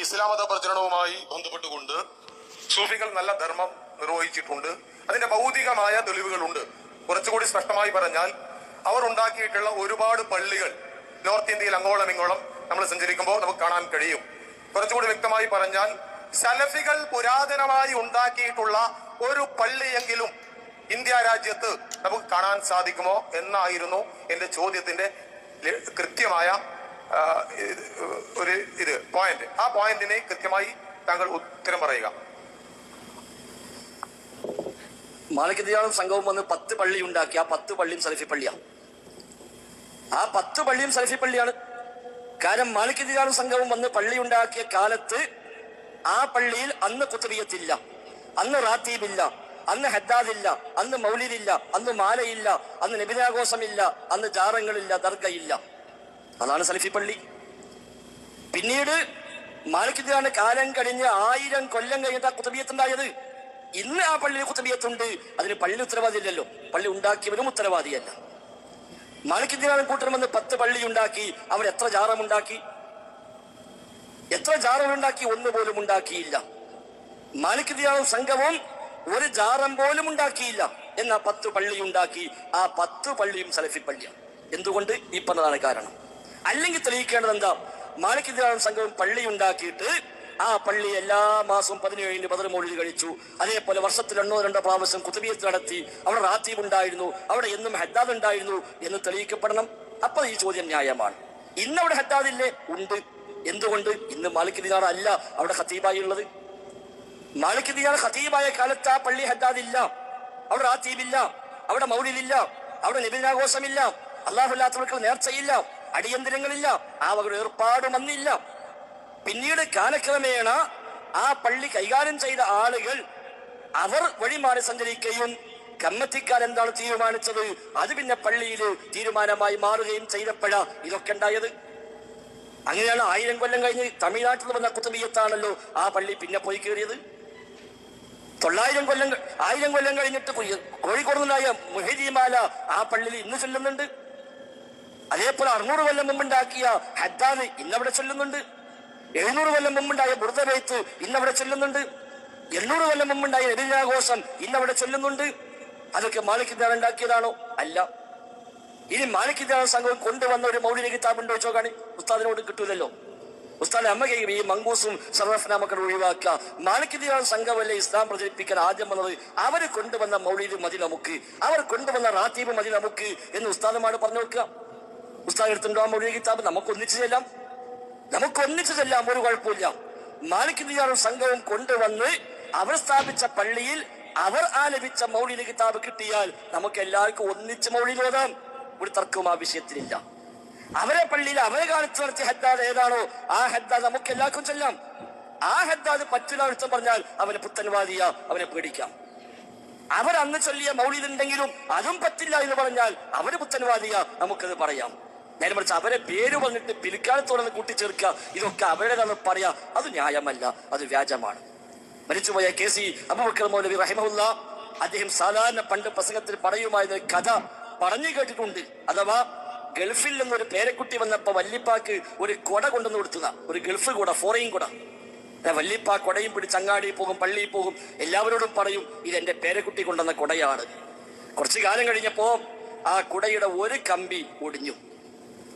ഇസ്ലാം മത പ്രചരണവുമായി ബന്ധപ്പെട്ടുകൊണ്ട് സൂഫികൾ നല്ല ധർമ്മം നിർവഹിച്ചിട്ടുണ്ട്. അതിന്റെ ഭൗതികമായ തെളിവുകളുണ്ട്. കുറച്ചുകൂടി സ്പഷ്ടമായി പറഞ്ഞാൽ അവർ ഉണ്ടാക്കിയിട്ടുള്ള ഒരുപാട് പള്ളികൾ നോർത്ത് ഇന്ത്യയിൽ അങ്ങോളം ഇങ്ങോളം നമ്മൾ സഞ്ചരിക്കുമ്പോൾ നമുക്ക് കാണാൻ കഴിയും. കുറച്ചുകൂടി വ്യക്തമായി പറഞ്ഞാൽ സലഫികൾ പുരാതനമായി ഉണ്ടാക്കിയിട്ടുള്ള ഒരു പള്ളിയെങ്കിലും ഇന്ത്യ രാജ്യത്ത് നമുക്ക് കാണാൻ സാധിക്കുമോ എന്നായിരുന്നു എന്റെ ചോദ്യത്തിന്റെ കൃത്യമായ ഒരു പോയിന്റ്. ആ പോയിന്റിനെ കൃത്യമായി താങ്കൾ ഉത്തരം പറയുക. മാലിക് ദിയാനും സംഘവും വന്ന് 10 പള്ളി ഉണ്ടാക്കി. ആ 10 പള്ളിയും സലഫി പള്ളിയാണ്. ആ 10 പള്ളിയും സലഫി പള്ളിയാണ്. കാരണം മാലിക് ദിയാനും സംഘവും വന്ന് പള്ളി ഉണ്ടാക്കിയ കാലത്ത് ആ പള്ളിയിൽ അന്ന് കുത്തുബിയത്തില്ല, അന്ന് റാത്തീബില്ല, അന്ന് ഹദ്ദാദില്ല, അന്ന് മൗലിദില്ല, അന്ന് മാലയില്ല, അന്ന് നബിദിനാഘോഷമില്ല, അന്ന് ജാറങ്ങളില്ല, ദർഗയില്ല. അതാണ് സലഫി പള്ളി. പിന്നീട് മാലിക് ദിയാന് കാലം കഴിഞ്ഞ് 1000 കൊല്ലം കഴിഞ്ഞിട്ട് ആ കുത്തുബിയത്തുണ്ടായത്. ഇന്ന് ആ പള്ളിയിൽ കുത്തുബിയത്തുണ്ട്. അതിന് പള്ളി ഉത്തരവാദി ഇല്ലല്ലോ, പള്ളി ഉണ്ടാക്കിയവരും ഉത്തരവാദിയല്ല. മാലിക് ദിയാനും കൂട്ടരും വന്ന് 10 പള്ളി ഉണ്ടാക്കി. അവർ എത്ര ജാറമുണ്ടാക്കി? എത്ര ജാറമുണ്ടാക്കി? ഒന്ന് പോലും ഉണ്ടാക്കിയില്ല. മാലിക് ദിയാനും സംഘവും ഒരു ജാറം പോലും ഉണ്ടാക്കിയില്ല. എന്നാ 10 പള്ളി ഉണ്ടാക്കി. ആ 10 പള്ളിയും സലഫി പള്ളിയാണ്. എന്തുകൊണ്ട്? ഈ പറഞ്ഞതാണ് കാരണം. അല്ലെങ്കിൽ തെളിയിക്കേണ്ടത് എന്താ? മാലിക് ദിയാനും സംഘവും പള്ളി ഉണ്ടാക്കിയിട്ട് ആ പള്ളി എല്ലാ മാസവും 17 ബദർ മൗലിദ് കഴിച്ചു. അതേപോലെ വർഷത്തിൽ 1-2 പ്രാവശ്യം കുതുബിയത്ത് നടത്തി. അവിടെ റാത്തീബ് ഉണ്ടായിരുന്നു, അവിടെ എന്നും ഹദ്ദാദ് ഉണ്ടായിരുന്നു എന്ന് തെളിയിക്കപ്പെടണം. അപ്പൊ ഈ ചോദ്യം ന്യായമാണ്. ഇന്ന് അവിടെ ഹദ്ദാദില്ലേ? ഉണ്ട്. എന്തുകൊണ്ട്? ഇന്ന് മാലിക് ദിയാർ അല്ല അവിടെ ഖതീബായി ഉള്ളത്. മാലിക് ദിയാർ ഖതീബായ കാലത്ത് ആ പള്ളി ഹദ്ദാദില്ല, അവിടെ റാത്തീബില്ല, അവിടെ മൗലിദില്ല, അവിടെ നബിദിനാഘോഷമില്ല, അല്ലാഹുല്ലാത്തവർക്ക് നേർച്ചയില്ല, അടിയന്തരങ്ങളില്ല, ആ വക ഏർപ്പാട് വന്നില്ല. പിന്നീട് കാലക്രമേണ ആ പള്ളി കൈകാര്യം ചെയ്ത ആളുകൾ അവർ വഴിമാറി സഞ്ചരിക്കുകയും കമ്മിറ്റിക്കാരെന്താണ് തീരുമാനിച്ചത് അത് പിന്നെ പള്ളിയിൽ തീരുമാനമായി മാറുകയും ചെയ്തപ്പോഴാ ഇതൊക്കെ ഉണ്ടായത്. അങ്ങനെയാണ് 1000 കൊല്ലം കഴിഞ്ഞ് തമിഴ്നാട്ടിൽ വന്ന കുത്തുബിയത്താണല്ലോ ആ പള്ളി പിന്നെ പോയി കയറിയത്. 1000 കൊല്ലം കഴിഞ്ഞിട്ട് കോഴിക്കോട് നിന്നായ മുഹീദിമാല ആ പള്ളിയിൽ ഇന്ന് ചൊല്ലുന്നുണ്ട്. അതേപോലെ 600 കൊല്ലം മുമ്പുണ്ടാക്കിയ ഹദ്ദാദ് ഇന്നവിടെ ചൊല്ലുന്നുണ്ട്. 700 കൊല്ലം മുമ്പുണ്ടായ ബുർദബൈത്ത് ഇന്നവിടെ ചൊല്ലുന്നുണ്ട്. 800 കൊല്ലം മുമ്പുണ്ടായ നബിദിനാഘോഷം ഇന്നവിടെ ചൊല്ലുന്നുണ്ട്. അതൊക്കെ മാലിക് ദിയാൻ ഉണ്ടാക്കിയതാണോ? അല്ല. ഇനി മാലിക് ദിയാൻ സംഘം കൊണ്ടുവന്ന ഒരു മൗലിദ് കിതാബ് ഉണ്ടോ ചോദിച്ചാൽ ഉസ്താദിനോട് കിട്ടൂലല്ലോ. ഉസ്താദ് അമ്മകെ ഈ മങ്കൂസും സർവഫ്നാമക്കൾ ഒഴിവാക്കുക. മാലിക് ദിയാൻ സംഘമല്ലേ ഇസ്ലാം പ്രചരിപ്പിക്കാൻ ആദ്യം വന്നത്. അവര് കൊണ്ടുവന്ന മൗലിദ് മതി നമുക്ക്, അവർ കൊണ്ടുവന്ന റാത്തീബ് മതി നമുക്ക് എന്ന് ഉസ്താദുമാട് പറഞ്ഞു വെക്കുക. ഉസ്താദ് എടുത്തുണ്ടോ ആ മൗലിദ് കിതാബ്? നമുക്ക് ഒന്നിച്ചു ചെല്ലാം, ഒരു കുഴപ്പമില്ല. മാലിക് ദിയാനും സംഘവും കൊണ്ടുവന്ന് അവർ സ്ഥാപിച്ച പള്ളിയിൽ അവർ ആലപിച്ച മൗലിദ് കിതാബ് കിട്ടിയാൽ നമുക്ക് എല്ലാവർക്കും ഒന്നിച്ച് മൗലിദ് ഓതാം. ഒരു തർക്കവും ആ വിഷയത്തിലില്ല. അവരെ പള്ളിയിൽ അവരെ കാലത്ത് നടത്തിയ ഹദ്ദാദ് ഏതാണോ ആ ഹദ്ദാദ് നമുക്ക് എല്ലാവർക്കും ചെല്ലാം. ആ ഹദ്ദാദ് പറ്റില്ല അടുത്തും പറഞ്ഞാൽ അവനെ പുത്തൻവാദിയ, അവനെ പേടിക്കാം. അവരന്ന് ചൊല്ലിയ മൗലിദ് ഉണ്ടെങ്കിലും അതും പറ്റില്ല എന്ന് പറഞ്ഞാൽ അവര് പുത്തൻവാദിയ, നമുക്കത് പറയാം. നേരെ മറിച്ച് അവരെ പേര് വന്നിട്ട് പിൽക്കാലത്തോടെ കൂട്ടിച്ചേർക്കുക, ഇതൊക്കെ അവരുടേതാണെന്ന് പറയാ, അത് ന്യായമല്ല, അത് വ്യാജമാണ്. മരിച്ചുപോയ KC അബൂബക്കർ മൗലവി റഹിമഹുല്ലാ അദ്ദേഹം സാധാരണ പണ്ട് പ്രസംഗത്തിൽ പറയുമായിരുന്ന കഥ പറഞ്ഞു കേട്ടിട്ടുണ്ട്. അഥവാ ഗൾഫിൽ നിന്നൊരു പേരക്കുട്ടി വന്നപ്പോ വല്ലിപ്പാക്ക് ഒരു കൊട കൊണ്ടുവന്ന് കൊടുത്തുക, ഒരു ഗൾഫ് കൊട, ഫോറിൻ കൊട. വല്ലിപ്പ കൊടയും പിടിച്ച് അങ്ങാടി പോകും, പള്ളിയിൽ പോകും, എല്ലാവരോടും പറയും ഇതെന്റെ പേരക്കുട്ടി കൊണ്ടുവന്ന കൊടയാണ്. കുറച്ചു കാലം കഴിഞ്ഞപ്പോ ആ കുടയുടെ ഒരു കമ്പി ഒടിഞ്ഞു.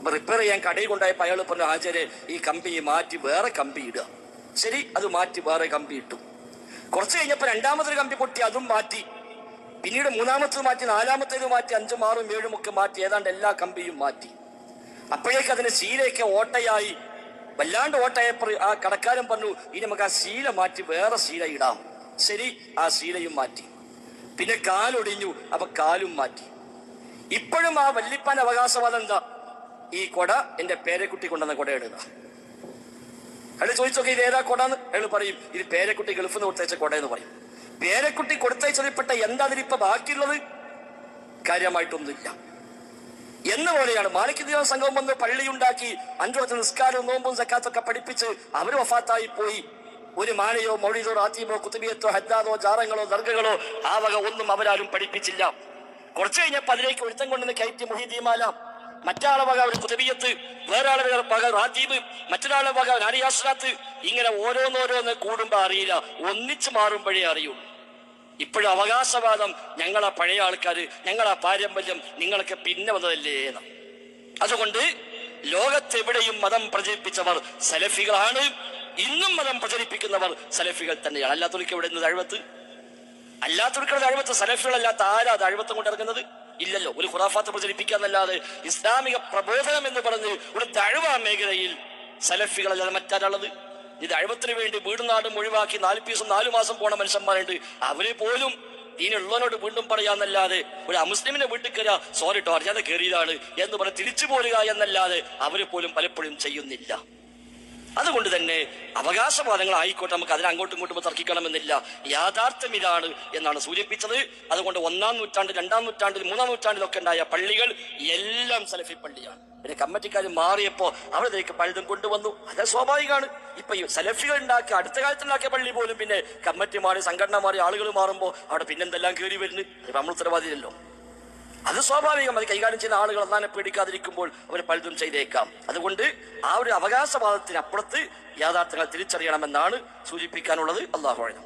അപ്പൊ റിപ്പയർ ചെയ്യാൻ കടയിൽ കൊണ്ടായപ്പോ അയാൾ പറഞ്ഞു, ആചാര്യ ഈ കമ്പി മാറ്റി വേറെ കമ്പി ഇടുക. ശരി, അത് മാറ്റി വേറെ കമ്പി ഇട്ടു. കുറച്ച് കഴിഞ്ഞപ്പോ 2ാമതൊരു കമ്പി പൊട്ടി, അതും മാറ്റി. പിന്നീട് 3ാമത്തേത് മാറ്റി, 4ാമത്തേത് മാറ്റി, 5ഉം 6ഉം 7ഉം ഒക്കെ മാറ്റി, ഏതാണ്ട് എല്ലാ കമ്പിയും മാറ്റി. അപ്പോഴേക്ക് അതിന് ശീലയൊക്കെ ഓട്ടയായി, വല്ലാണ്ട് ഓട്ടയപ്പോൾ ആ കടക്കാരൻ പറഞ്ഞു, ഇനി നമുക്ക് ആ ശീല മാറ്റി വേറെ ശീല ഇടാം. ശരി, ആ ശീലയും മാറ്റി. പിന്നെ കാലൊടിഞ്ഞു, അപ്പൊ കാലും മാറ്റി. ഇപ്പോഴും ആ വല്ലിപ്പാന്റെ അവകാശവാദം എന്താ? ഈ കൊട എന്റെ പേരക്കുട്ടി കൊണ്ടുവന്ന കൊട ഇടുക. അയാൾ ചോദിച്ചോക്കെ ഇത് ഏതാ കൊടാന്ന്? അയാൾ പറയും ഇത് പേരക്കുട്ടി ഗൾഫിൽ നിന്ന് കൊടുത്തയച്ച കൊട എന്ന് പറയും. പേരക്കുട്ടി കൊടുത്തയച്ചതിൽപ്പെട്ട എന്താ അതിലിപ്പോ ബാക്കിയുള്ളത്? കാര്യമായിട്ടൊന്നുമില്ല. എന്നുപോലെയാണ് മാലിക് ദിയാൻ സംഘം വന്ന് പള്ളിയുണ്ടാക്കി 5 വക്ത് നിസ്കാരവും നോമ്പും സക്കാത്തൊക്കെ പഠിപ്പിച്ച് അവർ വഫാത്തായി പോയി. ഒരു മാലയോ മൗലിദോ റാത്തീബോ കുതുബിയത്തോ ഹദ്ദാദോ ജാറങ്ങളോ ദർഗകളോ ആ വക ഒന്നും അവരാരും പഠിപ്പിച്ചില്ല. കുറച്ചു കഴിഞ്ഞപ്പോ അതിലേക്ക് ഒരുത്തം കൊണ്ടുവന്ന് കയറ്റി മുഹീദിമാല. മറ്റാളെ വക ഒരു കുതബിയത്ത്, വേറെ വക റാത്തീബ്, മറ്റൊരാളെ വക നാരിയാസ്രാത്ത്, ഇങ്ങനെ ഓരോന്നോരോന്ന് കൂടുമ്പോ അറിയില്ല, ഒന്നിച്ചു മാറുമ്പോഴേ അറിയൂ. ഇപ്പോഴും അവകാശവാദം ഞങ്ങളാ പഴയ ആൾക്കാര്, ഞങ്ങളാ പാരമ്പര്യം, നിങ്ങളൊക്കെ പിന്നെ വന്നതല്ലേ എന്ന്. അതുകൊണ്ട് ലോകത്തെവിടെയും മതം പ്രചരിപ്പിച്ചവർ സലഫികളാണ്. ഇന്നും മതം പ്രചരിപ്പിക്കുന്നവർ സലഫികൾ തന്നെയാണ്. അല്ലാത്തവർക്ക് എവിടെ നിന്ന് അഴിവത്ത്? അല്ലാത്തവർക്കുള്ള അഴിവത്ത് സലഫികളല്ലാത്ത ആരാ അത് അഴിവത്തം കൊണ്ടിറങ്ങുന്നത്? ഇല്ലല്ലോ. ഒരു ഖുറാഫാത്ത് പ്രചരിപ്പിക്കാന്നല്ലാതെ ഇസ്ലാമിക പ്രബോധനം എന്ന് പറഞ്ഞ് ഒരു ദഅ്വ മേഖലയിൽ സലഫികളല്ലാതെ മറ്റാരുള്ളത്? ഇത് അഴിവത്തിന് വേണ്ടി വീടും നാടും ഒഴിവാക്കി 4 പീസും 4 മാസം പോണ മനുഷ്യന്മാരുണ്ട്. അവരെ പോലും ദീനുള്ളവനോട് വീണ്ടും പറയാന്നല്ലാതെ, ഒരു അമുസ്ലിമിനെ വീട്ടിൽ കയറുക, സോറി ട്ടോ അറിയാതെ കയറിയതാണ് എന്ന് പറഞ്ഞ് തിരിച്ചു പോരുക എന്നല്ലാതെ അവരെ പോലും പലപ്പോഴും ചെയ്യുന്നില്ല. അതുകൊണ്ട് തന്നെ അവകാശവാദങ്ങൾ ആയിക്കോട്ടെ, നമുക്ക് അതിനെ അങ്ങോട്ടും ഇങ്ങോട്ടും തർക്കിക്കണമെന്നില്ല. യാഥാർത്ഥ്യം ഇതാണ് എന്നാണ് സൂചിപ്പിച്ചത്. അതുകൊണ്ട് 1-ാം നൂറ്റാണ്ട്, 2-ാം നൂറ്റാണ്ടിൽ, 3-ാം നൂറ്റാണ്ടിലൊക്കെ ഉണ്ടായ പള്ളികൾ എല്ലാം സലഫി പള്ളിയാണ്. പിന്നെ കമ്മിറ്റിക്കാർ മാറിയപ്പോ അവരിലേക്ക് പലതും കൊണ്ടുവന്നു. അത് സ്വാഭാവികമാണ്. ഇപ്പൊ ഈ സലഫികൾ ഉണ്ടാക്കിയ, അടുത്ത കാലത്തുണ്ടാക്കിയ പള്ളി പോലും പിന്നെ കമ്മിറ്റി മാറി, സംഘടന മാറി, ആളുകൾ മാറുമ്പോൾ അവിടെ പിന്നെന്തെല്ലാം കയറി വരുന്നു. നമ്മൾ ഉത്തരവാദിയല്ലോ. അത് സ്വാഭാവികം. അത് കൈകാര്യം ചെയ്യുന്ന ആളുകൾ അള്ളാനെ പേടിക്കാതിരിക്കുമ്പോൾ അവർ പലതും ചെയ്തേക്കാം. അതുകൊണ്ട് ആ ഒരു അവകാശവാദത്തിനപ്പുറത്ത് യാഥാർത്ഥ്യങ്ങൾ തിരിച്ചറിയണമെന്നാണ് സൂചിപ്പിക്കാനുള്ളത്. അല്ലാഹു അഅലം.